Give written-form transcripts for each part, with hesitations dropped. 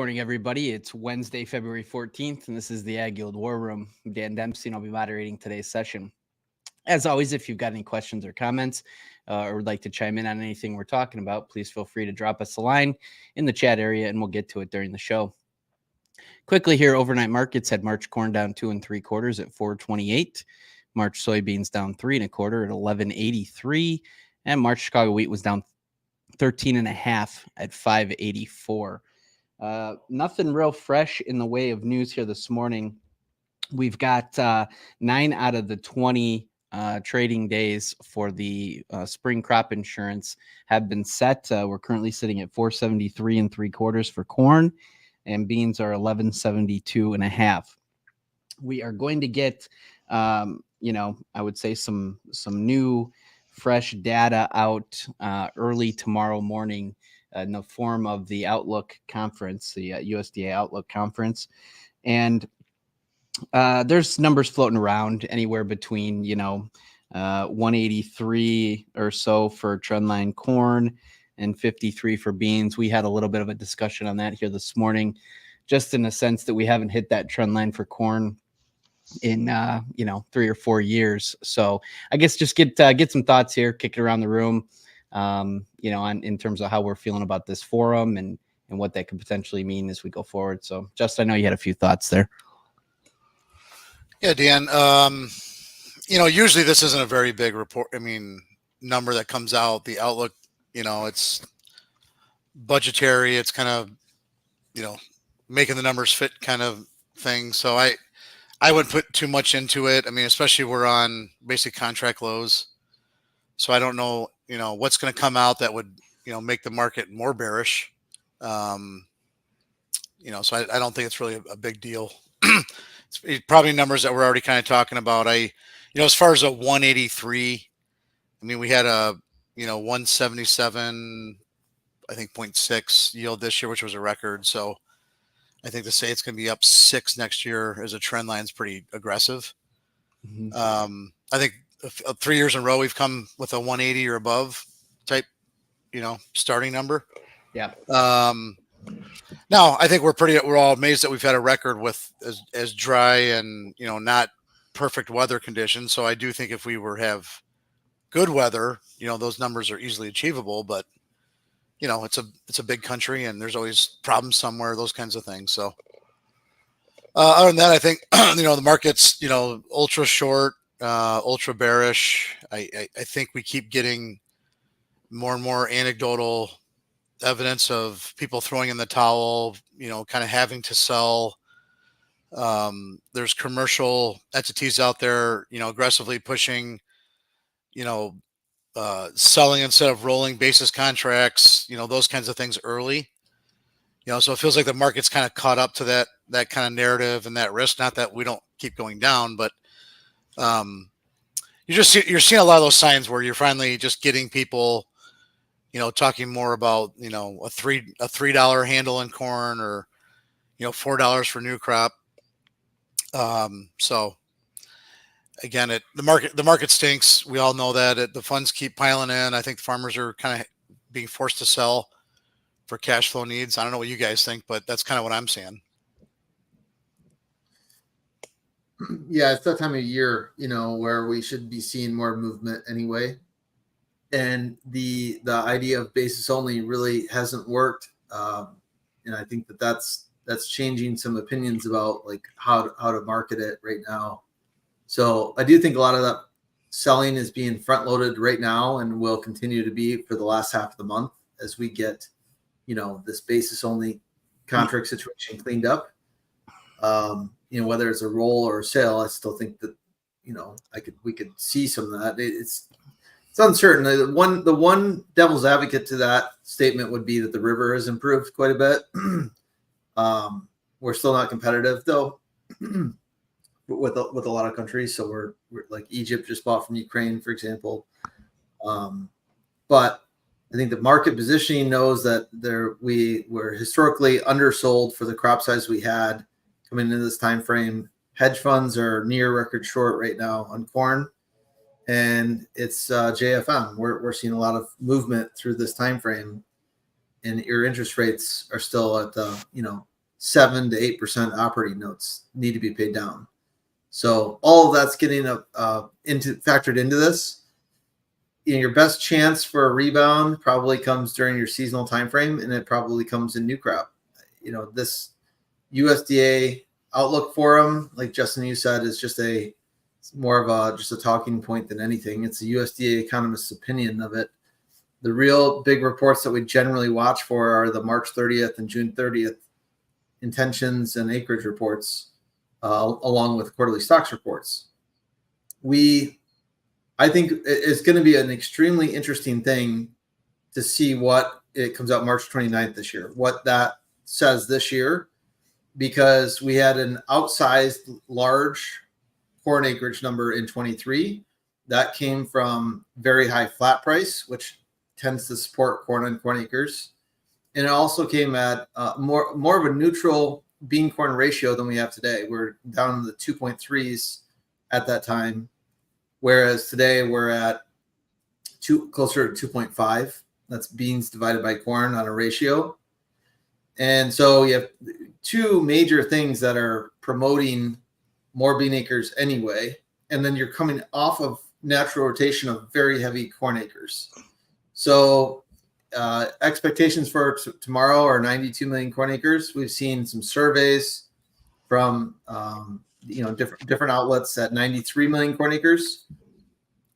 morning, everybody. It's Wednesday, February 14th, and this is the AgYield War Room. I'm Dan Dempsey, and I'll be moderating today's session. As always, if you've got any questions or comments or would like to chime in on anything we're talking about, please feel free to drop us a line in the chat area, and we'll get to it during the show. Quickly here, overnight markets had March corn down 2 3/4 at 4.28, March soybeans down 3 1/4 at 11.83, and March Chicago wheat was down 13.5 at 5.84. Nothing real fresh in the way of news here this morning. We've got 9 out of the 20 trading days for the spring crop insurance have been set. We're currently sitting at 473 3/4 for corn, and beans are 1172.5. We are going to get, I would say some new fresh data out early tomorrow morning in the form of the Outlook Conference, the USDA Outlook Conference. And there's numbers floating around anywhere between, 183 or so for trendline corn and 53 for beans. We had a little bit of a discussion on that here this morning, just in the sense that we haven't hit that trend line for corn in 3 or 4 years. So I guess just get some thoughts here, kick it around the room, in terms of how we're feeling about this forum and what that could potentially mean as we go forward. So Justin, I know you had a few thoughts there. Yeah, Dan, usually this isn't a very big report. Number that comes out, the Outlook, it's budgetary. It's kind of, making the numbers fit kind of thing. So I wouldn't put too much into it. Especially we're on basic contract lows. So I don't know, what's going to come out that would, make the market more bearish. So I don't think it's really a big deal. It's probably numbers that we're already kind of talking about. As far as a 183, we had a, 177, I think 0.6 yield this year, which was a record. So I think to say it's going to be up 6 next year as a trend line is pretty aggressive. Mm-hmm. I think 3 years in a row, we've come with a 180 or above type, starting number. Yeah. Now I think we're all amazed that we've had a record with as dry and, not perfect weather conditions. So I do think if we have good weather, those numbers are easily achievable, but it's a big country and there's always problems somewhere, those kinds of things. So other than that, I think, the market's, ultra short, ultra bearish. I think we keep getting more and more anecdotal evidence of people throwing in the towel, kind of having to sell. There's commercial entities out there, aggressively pushing, selling instead of rolling basis contracts, those kinds of things early. So it feels like the market's kind of caught up to that kind of narrative and that risk. Not that we don't keep going down, but you're seeing a lot of those signs where you're finally just getting people, talking more about, a $3 handle in corn or, $4 for new crop. So again, the market stinks. We all know that. The funds keep piling in. I think the farmers are kind of being forced to sell for cash flow needs. I don't know what you guys think, but that's kind of what I'm seeing. Yeah, it's that time of year, where we should be seeing more movement anyway. And the idea of basis only really hasn't worked. And I think that's changing some opinions about like how to market it right now. So I do think a lot of that selling is being front loaded right now and will continue to be for the last half of the month as we get, this basis only contract situation cleaned up. Whether it's a roll or a sale, I still think that, we could see some of that. It's uncertain. The one devil's advocate to that statement would be that the river has improved quite a bit. We're still not competitive though with a lot of countries. So we're like Egypt just bought from Ukraine, for example. But I think the market positioning knows that we were historically undersold for the crop size we had coming into this time frame. Hedge funds are near record short right now on corn, and it's JFM. We're seeing a lot of movement through this time frame, and your interest rates are still at 7 to 8% operating notes need to be paid down. So all of that's getting factored into this. Your best chance for a rebound probably comes during your seasonal time frame, and it probably comes in new crop. This USDA Outlook Forum, like Justin, you said, is just more of just a talking point than anything. It's a USDA economist's opinion of it. The real big reports that we generally watch for are the March 30th and June 30th intentions and acreage reports, along with quarterly stocks reports. I think it's going to be an extremely interesting thing to see what it comes out March 29th this year, what that says this year, because we had an outsized large corn acreage number in 23. That came from very high flat price, which tends to support corn and corn acres. And it also came at more of a neutral bean corn ratio than we have today. We're down in the 2.3s at that time, whereas today we're at closer to 2.5. That's beans divided by corn on a ratio. And so you have two major things that are promoting more bean acres anyway. And then you're coming off of natural rotation of very heavy corn acres. So expectations for tomorrow are 92 million corn acres. We've seen some surveys from different outlets at 93 million corn acres.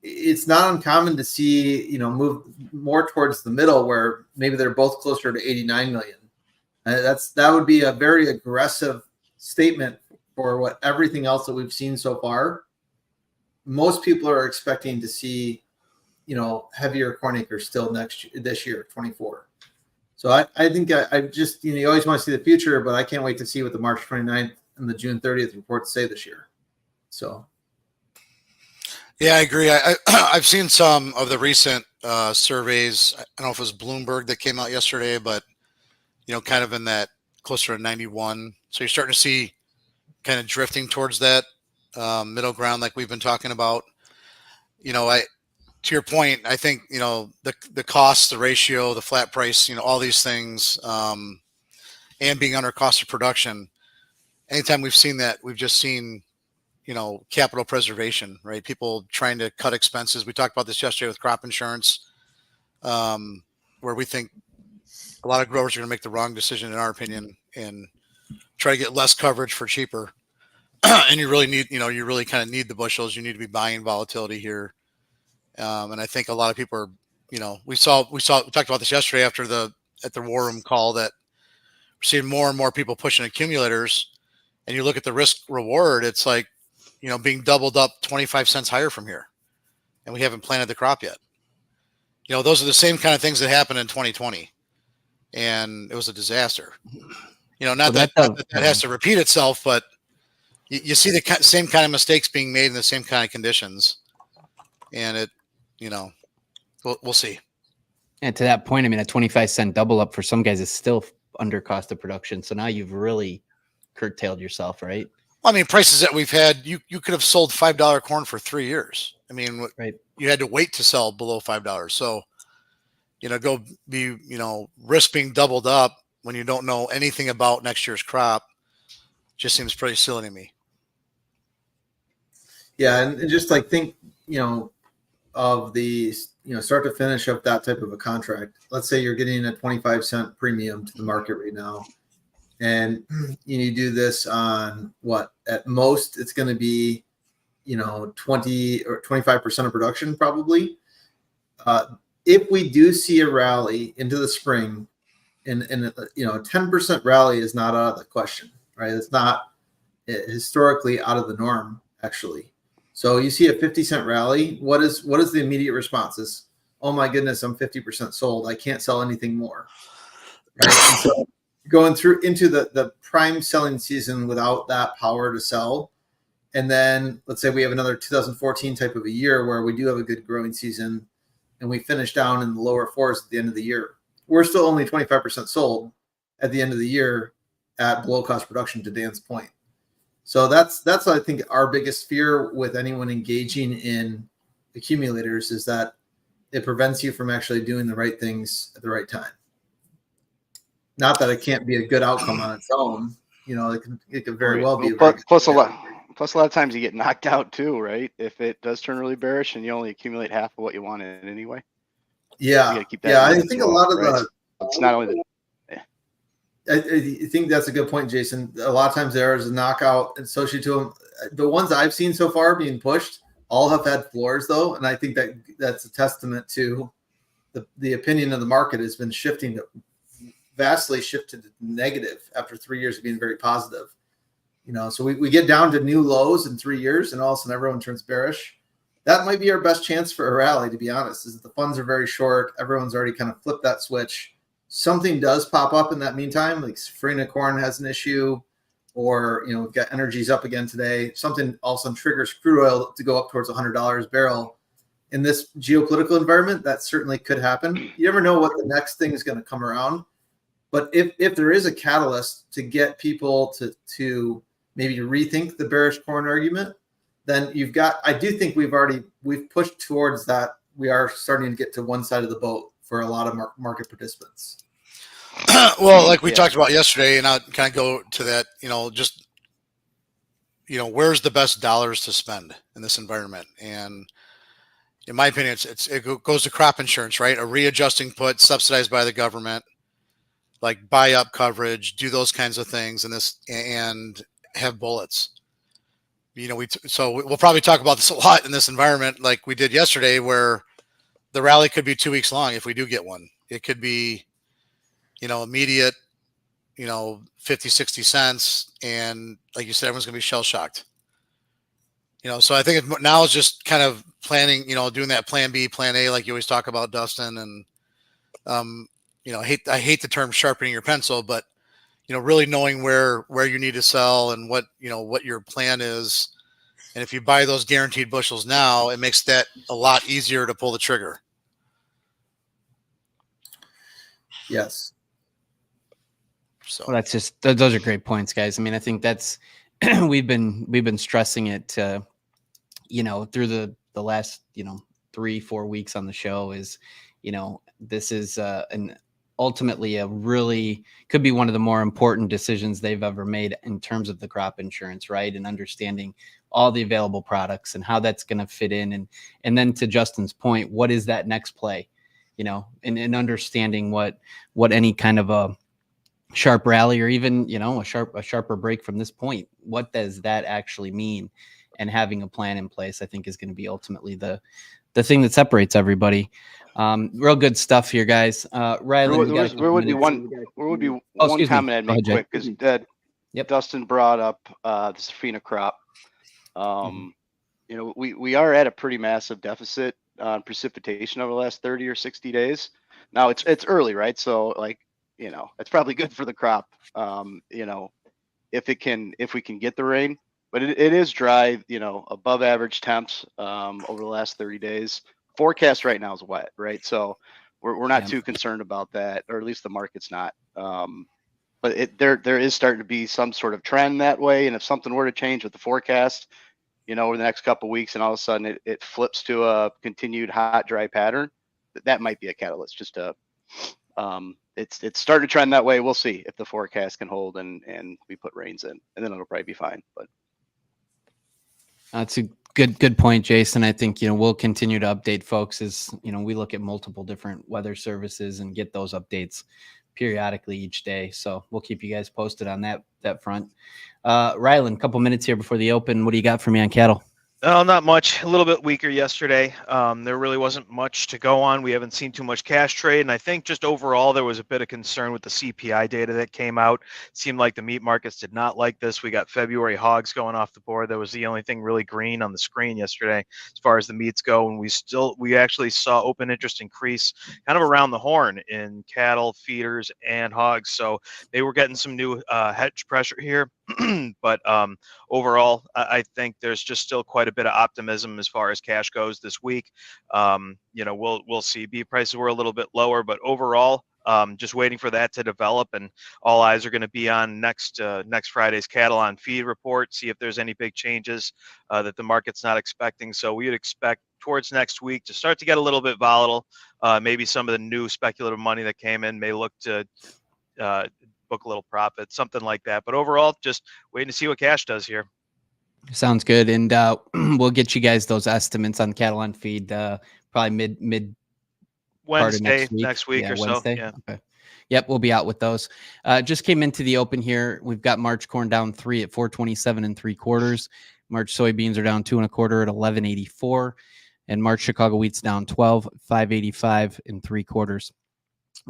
It's not uncommon to see move more towards the middle, where maybe they're both closer to 89 million. That would be a very aggressive statement for what everything else that we've seen so far. Most people are expecting to see heavier corn acres still this year, 24. So I think I just, you always want to see the future, but I can't wait to see what the March 29th and the June 30th reports say this year. So. Yeah, I agree. I've seen some of the recent surveys. I don't know if it was Bloomberg that came out yesterday, but, kind of in that closer to 91. So you're starting to see kind of drifting towards that middle ground like we've been talking about. To your point, I think, the cost, the ratio, the flat price, all these things, and being under cost of production, anytime we've seen that, we've just seen, capital preservation, right? People trying to cut expenses. We talked about this yesterday with crop insurance, where we think a lot of growers are going to make the wrong decision, in our opinion, and try to get less coverage for cheaper. And you really need, you really kind of need the bushels. You need to be buying volatility here. And I think a lot of people are, we talked about this yesterday at the War Room call, that we're seeing more and more people pushing accumulators, and you look at the risk reward, it's like, being doubled up 25 cents higher from here, and we haven't planted the crop yet. Those are the same kind of things that happened in 2020, and it was a disaster. Not that has to repeat itself, but you see the same kind of mistakes being made in the same kind of conditions, and it, we'll see. And to that point, I mean, a 25-cent double up for some guys is still under cost of production. So now you've really curtailed yourself, right? Well, I mean, prices that we've had, you could have sold $5 corn for 3 years. I mean, right. You had to wait to sell below $5. So, go be, risk being doubled up when you don't know anything about next year's crop just seems pretty silly to me. Yeah. And just think, of the, start to finish of that type of a contract. Let's say you're getting a 25-cent premium to the market right now, and you do this on what, at most it's going to be, 20 or 25% of production probably. If we do see a rally into the spring, and a 10% rally is not out of the question, right? It's not historically out of the norm, actually. So you see a 50-cent rally. What is the immediate response? Is, oh my goodness, I'm 50% sold. I can't sell anything more. Right? And so going through into the prime selling season without that power to sell, and then let's say we have another 2014 type of a year where we do have a good growing season, and we finish down in the lower fours at the end of the year. We're still only 25% sold at the end of the year at below cost production, to Dan's point. So that's I think our biggest fear with anyone engaging in accumulators, is that it prevents you from actually doing the right things at the right time. Not that it can't be a good outcome on its own. You know, it could very well be. Plus a lot of times you get knocked out too, right? If it does turn really bearish and you only accumulate half of what you wanted anyway. Yeah, you got to keep that in mind I think as well, a lot of right? It's not only the. I think that's a good point, Jason. A lot of times there is a knockout associated to them. The ones I've seen so far being pushed all have had floors, though, and I think that's a testament to the opinion of the market has been vastly shifted to negative after 3 years of being very positive. You know, so we get down to new lows in 3 years, and all of a sudden everyone turns bearish. That might be our best chance for a rally, to be honest. Is that the funds are very short. Everyone's already kind of flipped that switch. Something does pop up in that meantime, like Farina corn has an issue, or we've got energies up again today. Something all of a sudden triggers crude oil to go up towards $100 a barrel. In this geopolitical environment, that certainly could happen. You never know what the next thing is going to come around. But if there is a catalyst to get people to maybe rethink the bearish corn argument, then I do think we've pushed towards that. We are starting to get to one side of the boat for a lot of market participants. Well, like we talked about yesterday, and I'll kind of go to that, where's the best dollars to spend in this environment? And in my opinion, it goes to crop insurance, right? A readjusting put subsidized by the government, like buy up coverage, do those kinds of things, and have bullets. So we'll probably talk about this a lot in this environment, like we did yesterday, where the rally could be 2 weeks long if we do get one. It could be, immediate, 50, 60 cents. And like you said, everyone's going to be shell shocked. So I think now it's just kind of planning, doing that plan B, plan A, like you always talk about, Dustin. And, I hate the term sharpening your pencil, but, really knowing where you need to sell and what your plan is. And if you buy those guaranteed bushels now, it makes that a lot easier to pull the trigger. Yes. So well, those are great points, guys. I mean, I think that's we've been stressing it, through the last 3-4 weeks on the show is, this is ultimately could be one of the more important decisions they've ever made in terms of the crop insurance, right? And understanding all the available products and how that's going to fit in. And then to Justin's point, what is that next play, and understanding what any kind of a sharp rally or even, a sharper break from this point, what does that actually mean? And having a plan in place, I think, is going to be ultimately the thing that separates everybody. Real good stuff here, guys. Rylan, there would be one comment I'd make quick, because Dustin brought up the safrinha crop. We are at a pretty massive deficit on precipitation over the last 30 or 60 days. Now it's early, right? So it's probably good for the crop. If we can get the rain, but it is dry, above average temps over the last 30 days. Forecast right now is wet, right? So we're not too concerned about that, or at least the market's not. But there is starting to be some sort of trend that way. And if something were to change with the forecast, over the next couple of weeks, and all of a sudden it flips to a continued hot, dry pattern, that might be a catalyst. Just it's starting to trend that way. We'll see if the forecast can hold and we put rains in, and then it'll probably be fine. But that's a good point, Jason. I think we'll continue to update folks as we look at multiple different weather services and get those updates periodically each day. So we'll keep you guys posted on that front. Rylan, a couple minutes here before the open. What do you got for me on cattle? Not much. A little bit weaker yesterday. There really wasn't much to go on. We haven't seen too much cash trade, and I think just overall there was a bit of concern with the CPI data that came out. It seemed like the meat markets did not like this. We got February hogs going off the board. That was the only thing really green on the screen yesterday as far as the meats go, and we actually saw open interest increase kind of around the horn in cattle, feeders, and hogs. So they were getting some new hedge pressure here. But overall, I think there's just still quite a bit of optimism as far as cash goes this week. We'll see. Beef prices were a little bit lower, but overall, just waiting for that to develop, and all eyes are going to be on next Friday's cattle on feed report. See if there's any big changes that the market's not expecting. So we would expect towards next week to start to get a little bit volatile. Maybe some of the new speculative money that came in may look to book a little profit, something like that. But overall, just waiting to see what cash does here. Sounds good. And we'll get you guys those estimates on cattle on feed probably mid part of Wednesday next week. or Wednesday. so. Yeah. Okay. Yep, we'll be out with those. Just came into the open here. We've got March corn down 3 at 427 3/4. March soybeans are down 2 1/4 at 1184, and March Chicago wheat's down 12 585 3/4.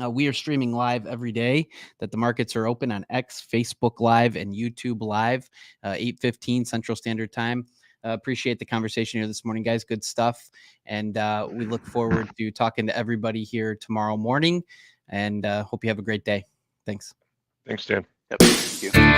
We are streaming live every day that the markets are open on X, Facebook Live, and YouTube Live, 8:15 Central Standard Time. Appreciate the conversation here this morning, guys. Good stuff. And we look forward to talking to everybody here tomorrow morning. And hope you have a great day. Thanks. Thanks, Dan. Yep. Thank you.